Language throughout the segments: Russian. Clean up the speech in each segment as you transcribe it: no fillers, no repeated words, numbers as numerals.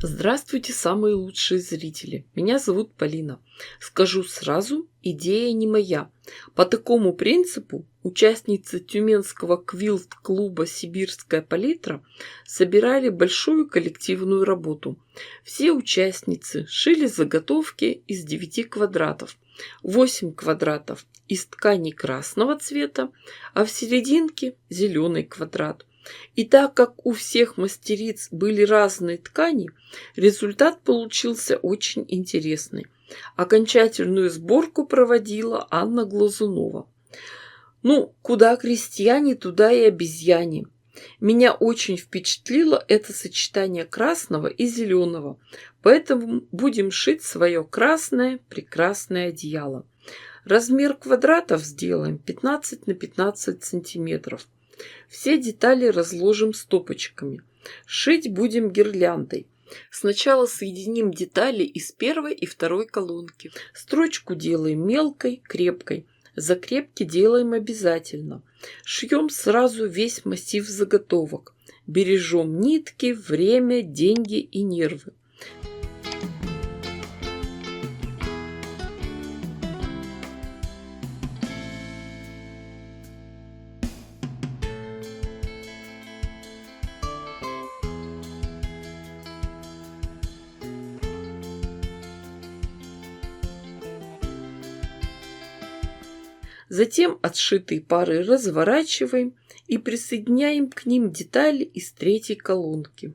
Здравствуйте, самые лучшие зрители. Меня зовут Полина. Скажу сразу, идея не моя. По такому принципу участницы Тюменского квилт-клуба «Сибирская палитра» собирали большую коллективную работу. Все участницы шили заготовки из 9 квадратов. 8 квадратов из ткани красного цвета, а в серединке зеленый квадрат. И так как у всех мастериц были разные ткани, результат получился очень интересный. Окончательную сборку проводила Анна Глазунова. Куда крестьяне, туда и обезьяне. Меня очень впечатлило это сочетание красного и зеленого, поэтому будем шить свое красное прекрасное одеяло. Размер квадратов сделаем 15 на 15 сантиметров. Все детали разложим стопочками. Шить будем гирляндой. Сначала соединим детали из первой и второй колонки. Строчку делаем мелкой, крепкой. Закрепки делаем обязательно. Шьем сразу весь массив заготовок. Бережем нитки, время, деньги и нервы. Затем отшитые пары разворачиваем и присоединяем к ним детали из третьей колонки.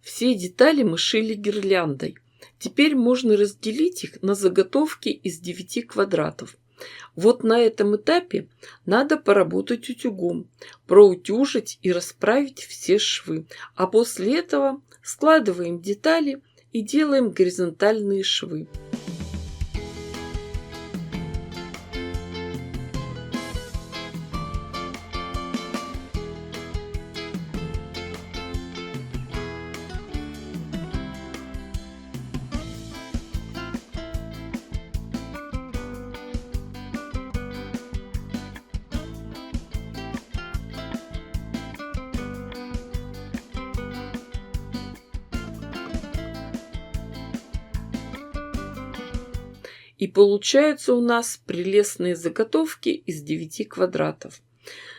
Все детали мы шили гирляндой. Теперь можно разделить их на заготовки из 9 квадратов. Вот на этом этапе надо поработать утюгом, проутюжить и расправить все швы. А после этого складываем детали и делаем горизонтальные швы. И получаются у нас прелестные заготовки из 9 квадратов.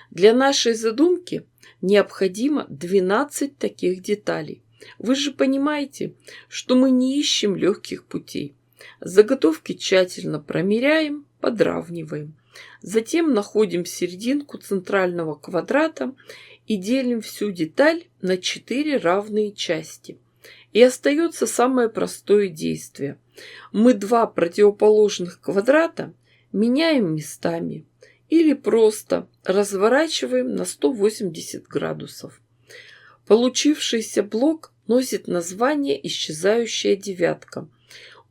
Для нашей задумки необходимо 12 таких деталей. Вы же понимаете, что мы не ищем легких путей. Заготовки тщательно промеряем, подравниваем. Затем находим серединку центрального квадрата и делим всю деталь на 4 равные части. И остается самое простое действие. Мы 2 противоположных квадрата меняем местами или просто разворачиваем на 180 градусов. Получившийся блок носит название «Исчезающая девятка».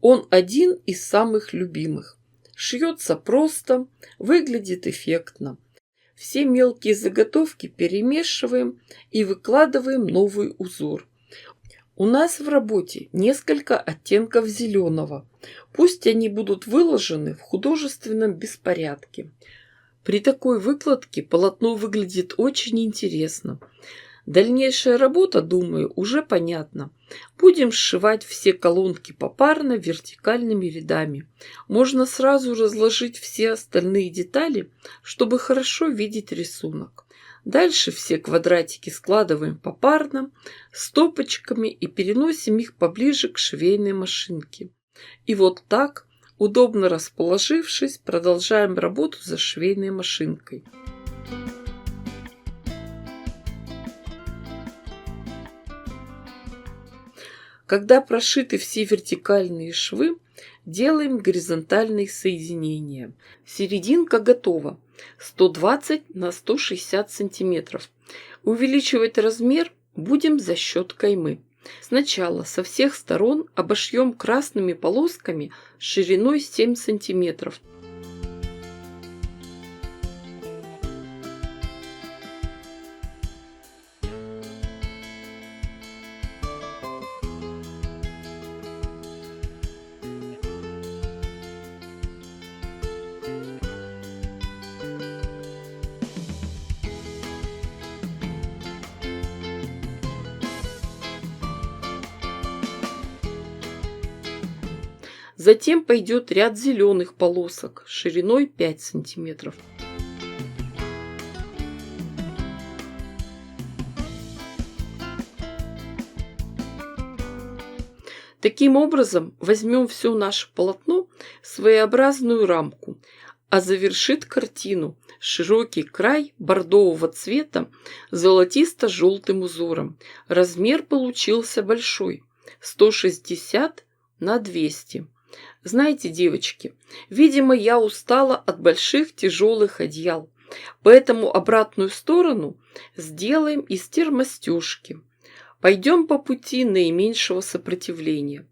Он один из самых любимых. Шьется просто, выглядит эффектно. Все мелкие заготовки перемешиваем и выкладываем новый узор. У нас в работе несколько оттенков зеленого. Пусть они будут выложены в художественном беспорядке. При такой выкладке полотно выглядит очень интересно. Дальнейшая работа, думаю, уже понятна. Будем сшивать все колонки попарно вертикальными рядами. Можно сразу разложить все остальные детали, чтобы хорошо видеть рисунок. Дальше все квадратики складываем попарно, стопочками и переносим их поближе к швейной машинке. И вот так, удобно расположившись, продолжаем работу за швейной машинкой. Когда прошиты все вертикальные швы, делаем горизонтальные соединения. Серединка готова. 120 на 160 сантиметров. Увеличивать размер будем за счет каймы. Сначала со всех сторон обошьем красными полосками шириной 7 сантиметров. Затем пойдет ряд зеленых полосок шириной 5 сантиметров. Таким образом, возьмем все наше полотно в своеобразную рамку, а завершит картину широкий край бордового цвета с золотисто-желтым узором. Размер получился большой – 160 на 200. Знаете, девочки, видимо, я устала от больших тяжелых одеял, поэтому обратную сторону сделаем из термостежки. Пойдем по пути наименьшего сопротивления.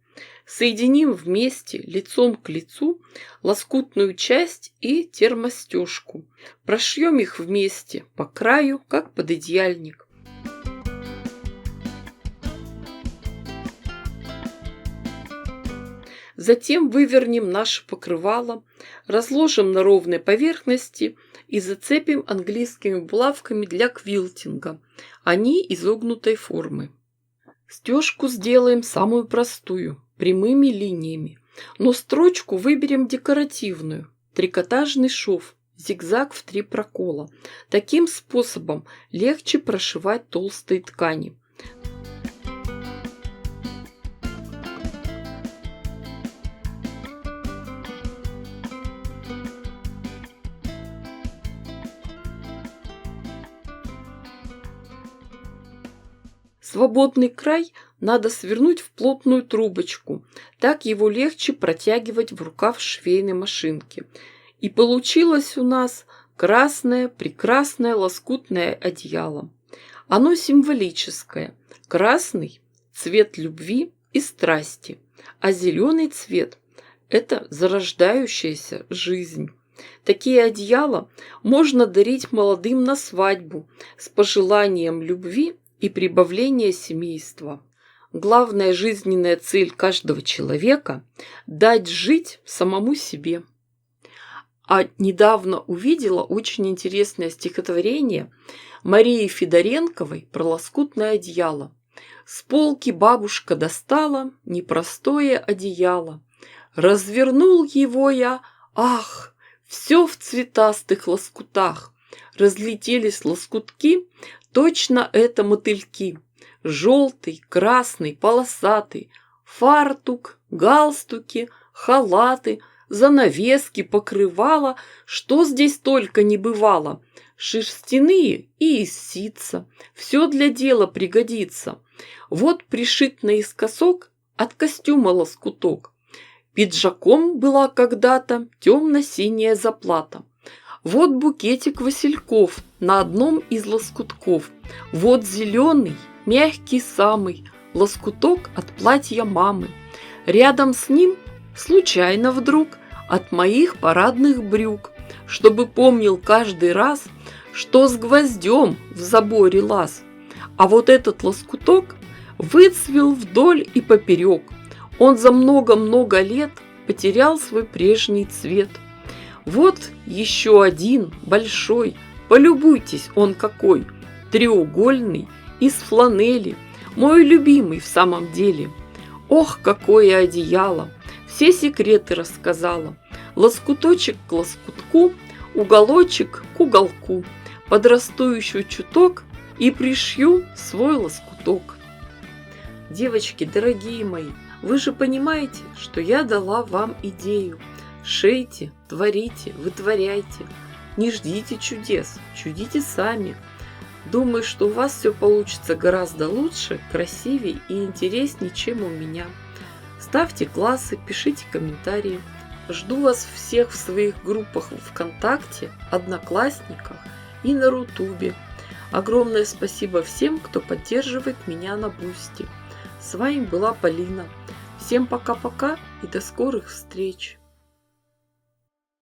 Соединим вместе лицом к лицу лоскутную часть и термостежку. Прошьем их вместе по краю, как пододеяльник. Затем вывернем наше покрывало, разложим на ровной поверхности и зацепим английскими булавками для квилтинга. Они изогнутой формы. Стежку сделаем самую простую, прямыми линиями, но строчку выберем декоративную, трикотажный шов, зигзаг в 3 прокола. Таким способом легче прошивать толстые ткани. Свободный край надо свернуть в плотную трубочку, так его легче протягивать в рукав швейной машинки. И получилось у нас красное прекрасное лоскутное одеяло. Оно символическое. Красный – цвет любви и страсти, а зеленый цвет – это зарождающаяся жизнь. Такие одеяла можно дарить молодым на свадьбу с пожеланием любви и прибавления семейства. Главная жизненная цель каждого человека – дать жить самому себе. А недавно увидела очень интересное стихотворение Марии Федоренковой про лоскутное одеяло. С полки бабушка достала непростое одеяло. Развернул его я, ах, все в цветастых лоскутах. Разлетелись лоскутки, точно это мотыльки. Желтый, красный, полосатый, фартук, галстуки, халаты, занавески, покрывала, что здесь только не бывало. Шерстяные и из ситца, все для дела пригодится. Вот пришит наискосок от костюма лоскуток. Пиджаком была когда-то темно-синяя заплата. Вот букетик васильков на одном из лоскутков. Вот зеленый, мягкий самый, лоскуток от платья мамы. Рядом с ним, случайно вдруг, от моих парадных брюк, чтобы помнил каждый раз, что с гвоздем в заборе лаз. А вот этот лоскуток выцвел вдоль и поперек. Он за много-много лет потерял свой прежний цвет. Вот еще один большой, полюбуйтесь, он какой, треугольный, из фланели, мой любимый в самом деле. Ох, какое одеяло, все секреты рассказала, лоскуточек к лоскутку, уголочек к уголку, подрасту еще чуток и пришью свой лоскуток. Девочки, дорогие мои, вы же понимаете, что я дала вам идею. Шейте, творите, вытворяйте. Не ждите чудес, чудите сами. Думаю, что у вас все получится гораздо лучше, красивее и интереснее, чем у меня. Ставьте классы, пишите комментарии. Жду вас всех в своих группах ВКонтакте, Одноклассниках и на Рутубе. Огромное спасибо всем, кто поддерживает меня на Бусти. С вами была Полина. Всем пока-пока и до скорых встреч!